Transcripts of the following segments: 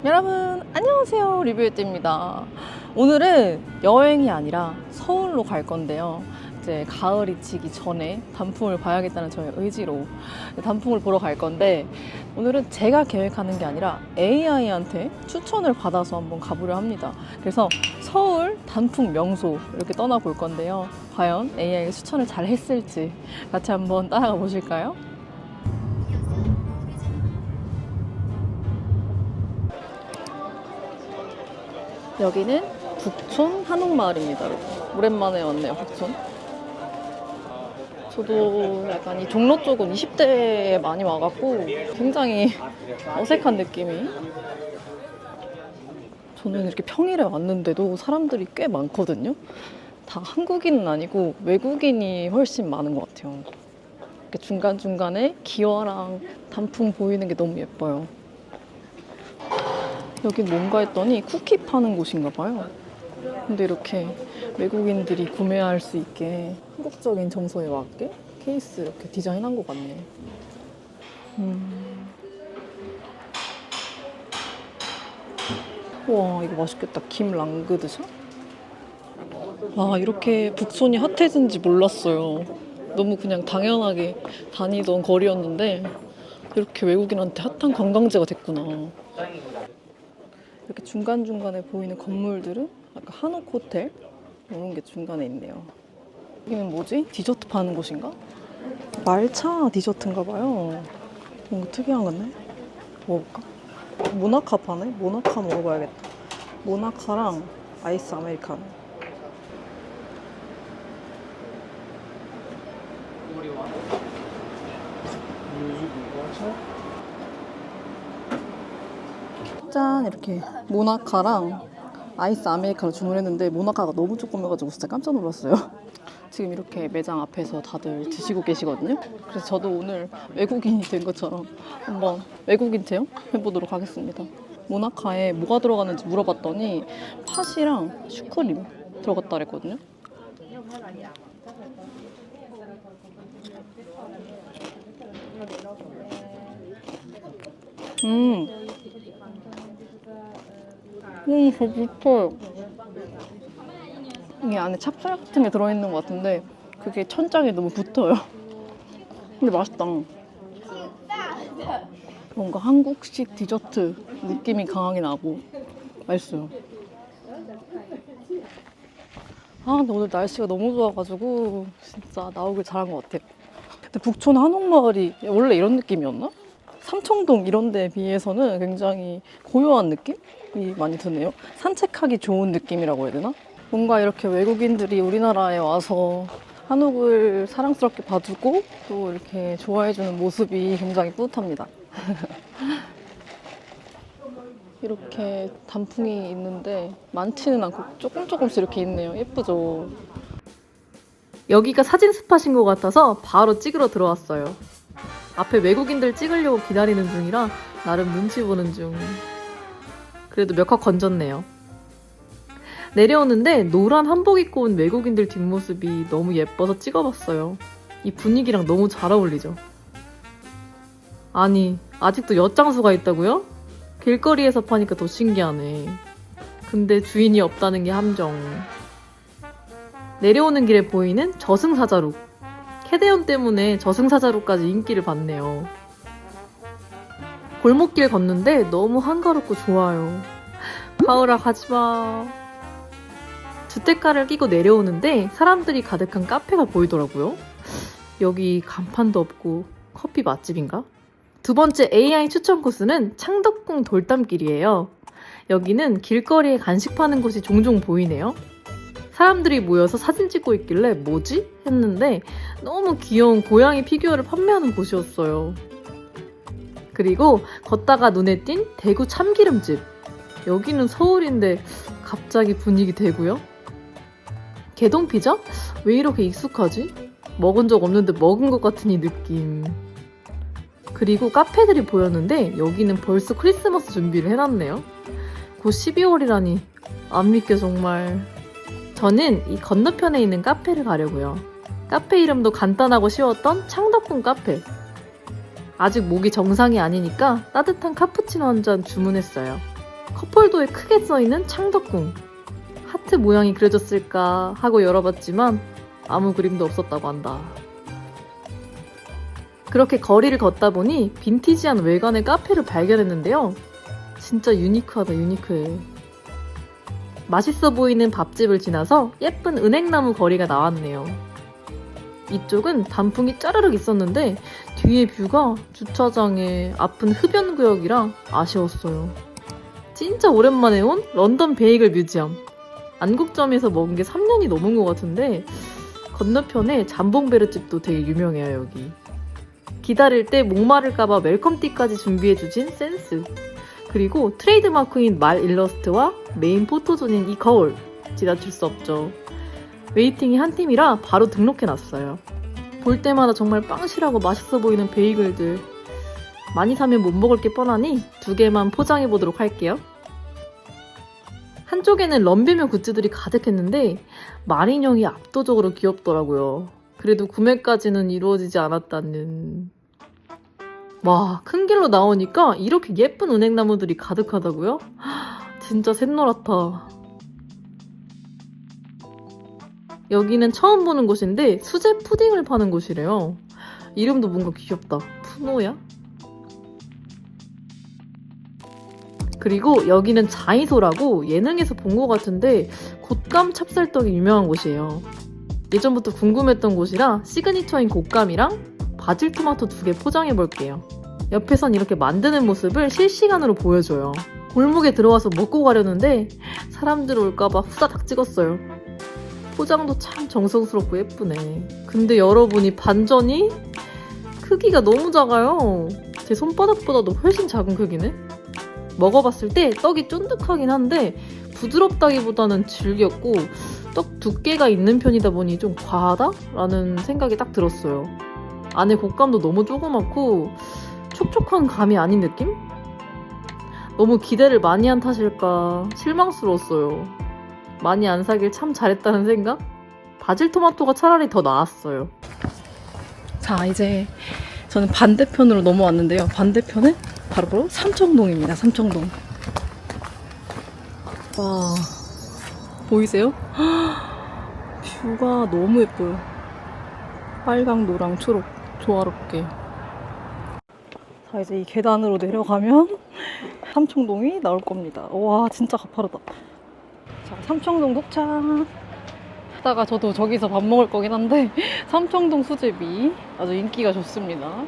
여러분 안녕하세요, 리뷰에띠입니다. 오늘은 여행이 아니라 서울로 갈 건데요. 이제 가을이 지기 전에 단풍을 봐야겠다는 저의 의지로 단풍을 보러 갈 건데, 오늘은 제가 계획하는 게 아니라 AI한테 추천을 받아서 한번 가보려 합니다. 그래서 서울 단풍 명소 이렇게 떠나볼 건데요. 과연 AI가 추천을 잘 했을지 같이 한번 따라가 보실까요? 여기는 북촌 한옥마을입니다. 오랜만에 왔네요, 북촌. 저도 약간 이 종로 쪽은 20대에 많이 와갖고 굉장히 어색한 느낌이. 저는 이렇게 평일에 왔는데도 사람들이 꽤 많거든요. 다 한국인은 아니고 외국인이 훨씬 많은 것 같아요. 이렇게 중간중간에 기와랑 단풍 보이는 게 너무 예뻐요. 여긴 뭔가 했더니 쿠키 파는 곳인가 봐요. 근데 이렇게 외국인들이 구매할 수 있게 한국적인 정서에 맞게 케이스 이렇게 디자인한 것 같네. 와, 이거 맛있겠다. 김 랑그드샤? 아, 이렇게 북촌이 핫해진지 몰랐어요. 너무 그냥 당연하게 다니던 거리였는데 이렇게 외국인한테 핫한 관광지가 됐구나. 이렇게 중간중간에 보이는 건물들은 약간 한옥 호텔 이런 게 중간에 있네요. 여기는 뭐지? 디저트 파는 곳인가? 말차 디저트인가 봐요. 뭔가 특이한 건데? 먹어볼까? 모나카 파네? 모나카 먹어봐야겠다. 모나카랑 아이스 아메리카노. 짠! 이렇게 모나카랑 아이스 아메리카노 주문했는데 모나카가 너무 조그매가지고 진짜 깜짝 놀랐어요. 지금 이렇게 매장 앞에서 다들 드시고 계시거든요. 그래서 저도 오늘 외국인이 된 것처럼 한번 외국인 체험 해보도록 하겠습니다. 모나카에 뭐가 들어가는지 물어봤더니 팥이랑 슈크림 들어갔다 그랬거든요. 더 깊어요. 이게 안에 찹쌀 같은 게 들어있는 것 같은데 그게 천장에 너무 붙어요. 근데 맛있다. 뭔가 한국식 디저트 느낌이 강하게 나고 맛있어요. 아, 근데 오늘 날씨가 너무 좋아가지고 진짜 나오길 잘한 것 같아요. 근데 북촌 한옥마을이 원래 이런 느낌이었나? 삼청동 이런 데에 비해서는 굉장히 고요한 느낌이 많이 드네요. 산책하기 좋은 느낌이라고 해야 되나? 뭔가 이렇게 외국인들이 우리나라에 와서 한옥을 사랑스럽게 봐주고 또 이렇게 좋아해주는 모습이 굉장히 뿌듯합니다. 이렇게 단풍이 있는데 많지는 않고 조금씩 이렇게 있네요. 예쁘죠? 여기가 사진 스팟인 것 같아서 바로 찍으러 들어왔어요. 앞에 외국인들 찍으려고 기다리는 중이라 나름 눈치 보는 중. 그래도 몇 컷 건졌네요. 내려오는데 노란 한복 입고 온 외국인들 뒷모습이 너무 예뻐서 찍어봤어요. 이 분위기랑 너무 잘 어울리죠. 아니, 아직도 엿장수가 있다고요? 길거리에서 파니까 더 신기하네. 근데 주인이 없다는 게 함정. 내려오는 길에 보이는 저승사자룩. 캐대언 때문에 저승사자룩까지 인기를 받네요. 골목길 걷는데 너무 한가롭고 좋아요. 가을아, 가지마. 주택가를 끼고 내려오는데 사람들이 가득한 카페가 보이더라고요. 여기 간판도 없고 커피 맛집인가? 두 번째 AI 추천 코스는 창덕궁 돌담길이에요. 여기는 길거리에 간식 파는 곳이 종종 보이네요. 사람들이 모여서 사진 찍고 있길래 뭐지? 했는데 너무 귀여운 고양이 피규어를 판매하는 곳이었어요. 그리고 걷다가 눈에 띈 대구 참기름집. 여기는 서울인데 갑자기 분위기 대구요? 개동피자? 왜 이렇게 익숙하지? 먹은 적 없는데 먹은 것 같은 이 느낌. 그리고 카페들이 보였는데 여기는 벌써 크리스마스 준비를 해놨네요. 곧 12월이라니 안 믿겨 정말. 저는 이 건너편에 있는 카페를 가려고요. 카페 이름도 간단하고 쉬웠던 창덕궁 카페. 아직 목이 정상이 아니니까 따뜻한 카푸치노 한 잔 주문했어요. 컵홀더에 크게 써있는 창덕궁. 하트 모양이 그려졌을까 하고 열어봤지만 아무 그림도 없었다고 한다. 그렇게 거리를 걷다 보니 빈티지한 외관의 카페를 발견했는데요. 진짜 유니크하다, 유니크해. 맛있어 보이는 밥집을 지나서 예쁜 은행나무 거리가 나왔네요. 이쪽은 단풍이 짜르륵 있었는데 뒤에 뷰가 주차장에 앞은 흡연구역이라 아쉬웠어요. 진짜 오랜만에 온 런던 베이글 뮤지엄. 안국점에서 먹은 게 3년이 넘은 것 같은데 건너편에 잠봉베르집도 되게 유명해요, 여기. 기다릴 때 목마를까봐 웰컴티까지 준비해주신 센스. 그리고 트레이드마크인 말 일러스트와 메인 포토존인 이 거울. 지나칠 수 없죠. 웨이팅이 한 팀이라 바로 등록해놨어요. 볼 때마다 정말 빵실하고 맛있어 보이는 베이글들. 많이 사면 못 먹을 게 뻔하니 2개만 포장해보도록 할게요. 한쪽에는 럼비며 굿즈들이 가득했는데 말인형이 압도적으로 귀엽더라고요. 그래도 구매까지는 이루어지지 않았다는... 와, 큰 길로 나오니까 이렇게 예쁜 은행나무들이 가득하다고요? 진짜 샛노랗다. 여기는 처음 보는 곳인데 수제 푸딩을 파는 곳이래요. 이름도 뭔가 귀엽다. 푸노야? 그리고 여기는 자이소라고 예능에서 본 것 같은데 곶감 찹쌀떡이 유명한 곳이에요. 예전부터 궁금했던 곳이라 시그니처인 곶감이랑 바질 토마토 2개 포장해볼게요. 옆에선 이렇게 만드는 모습을 실시간으로 보여줘요. 골목에 들어와서 먹고 가려는데 사람들 올까봐 후다닥 찍었어요. 포장도 참 정성스럽고 예쁘네. 근데 여러분이 반전이 크기가 너무 작아요. 제 손바닥보다도 훨씬 작은 크기네. 먹어봤을 때 떡이 쫀득하긴 한데 부드럽다기보다는 질겼고 떡 두께가 있는 편이다 보니 좀 과하다? 라는 생각이 딱 들었어요. 안에 곶감도 너무 조그맣고 촉촉한 감이 아닌 느낌? 너무 기대를 많이 한 탓일까 실망스러웠어요. 많이 안 사길 참 잘했다는 생각? 바질 토마토가 차라리 더 나았어요. 자, 이제 저는 반대편으로 넘어왔는데요. 반대편은 바로 삼청동입니다. 삼청동. 와, 보이세요? 뷰가 너무 예뻐요. 빨강, 노랑, 초록 조화롭게. 자, 이제 이 계단으로 내려가면 삼청동이 나올 겁니다. 와, 진짜 가파르다. 자, 삼청동 도착. 하다가 저도 저기서 밥 먹을 거긴 한데 삼청동 수제비 아주 인기가 좋습니다.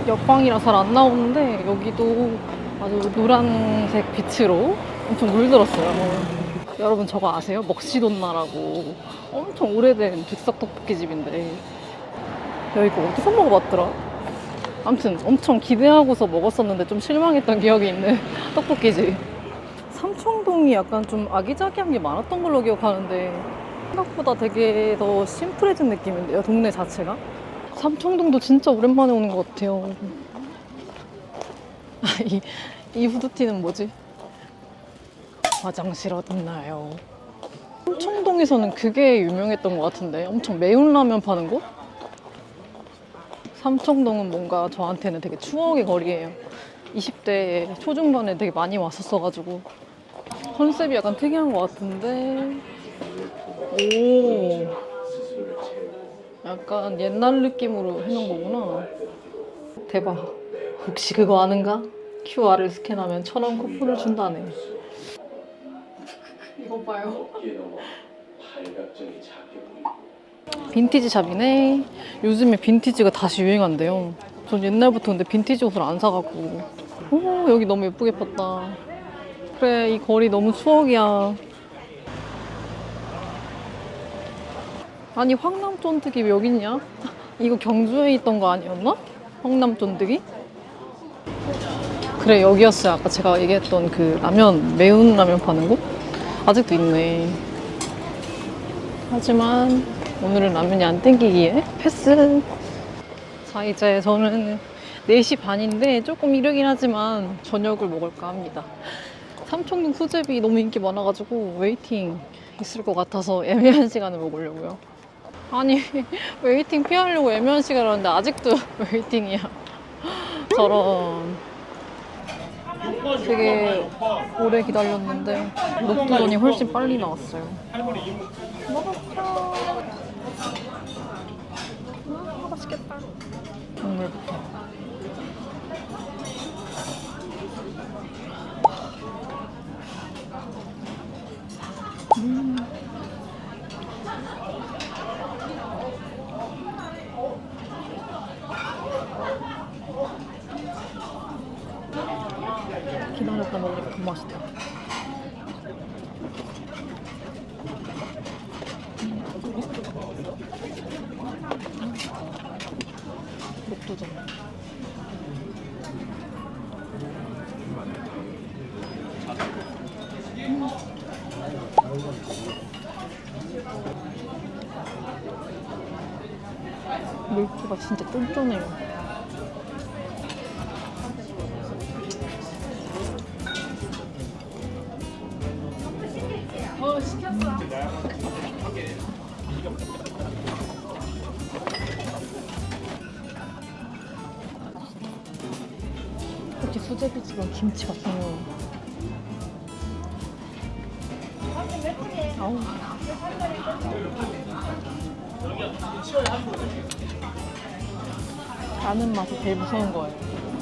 옆방이라 잘 안 나오는데 여기도 아주 노란색 빛으로 엄청 물들었어요. 여러분 저거 아세요? 먹시돈나라고 엄청 오래된 즉석 떡볶이집인데 야, 이거 어디서 먹어봤더라? 아무튼 엄청 기대하고서 먹었었는데 좀 실망했던 기억이 있는 떡볶이집. 삼청동이 약간 좀 아기자기한 게 많았던 걸로 기억하는데 생각보다 되게 더 심플해진 느낌인데요, 동네 자체가. 삼청동도 진짜 오랜만에 오는 것 같아요. 이 후드티는 뭐지? 화장실 어딨나요? 삼청동에서는 그게 유명했던 것 같은데 엄청 매운 라면 파는 곳? 삼청동은 뭔가 저한테는 되게 추억의 거리예요. 20대 초중반에 되게 많이 왔었어가지고 컨셉이 약간 특이한 것 같은데 오, 약간 옛날 느낌으로 해놓은 거구나. 대박. 혹시 그거 아는가? QR을 스캔하면 1,000원 쿠폰을 준다네. 이거 봐요. 빈티지 샵이네. 요즘에 빈티지가 다시 유행한대요. 전 옛날부터 근데 빈티지 옷을 안 사갖고. 오, 여기 너무 예쁘게 폈다. 그래, 이 거리 너무 추억이야. 아니, 황남쫀득이 왜 여기 있냐? 이거 경주에 있던 거 아니었나? 황남쫀득이? 그래, 여기였어요. 아까 제가 얘기했던 그 라면, 매운 라면 파는 곳? 아직도 있네. 하지만 오늘은 라면이 안 땡기기에 패스. 자, 이제 저는 4시 반인데 조금 이르긴 하지만 저녁을 먹을까 합니다. 삼청동 수제비 너무 인기 많아가지고 웨이팅 있을 것 같아서 애매한 시간을 먹으려고요. 아니, 웨이팅 피하려고 애매한 시간을 하는데 아직도 웨이팅이야. 저런. 되게 오래 기다렸는데 녹두전이 훨씬 빨리 나왔어요. 먹었죠. 맛있겠다. 국물부터. 기다렸다 먹으니까 더 맛있다. 녹두전. 물기가 진짜 쫀쫀해요. 이렇게 수제비집은 김치가 중요해. 아우. 아는 맛이 제일 무서운 거예요.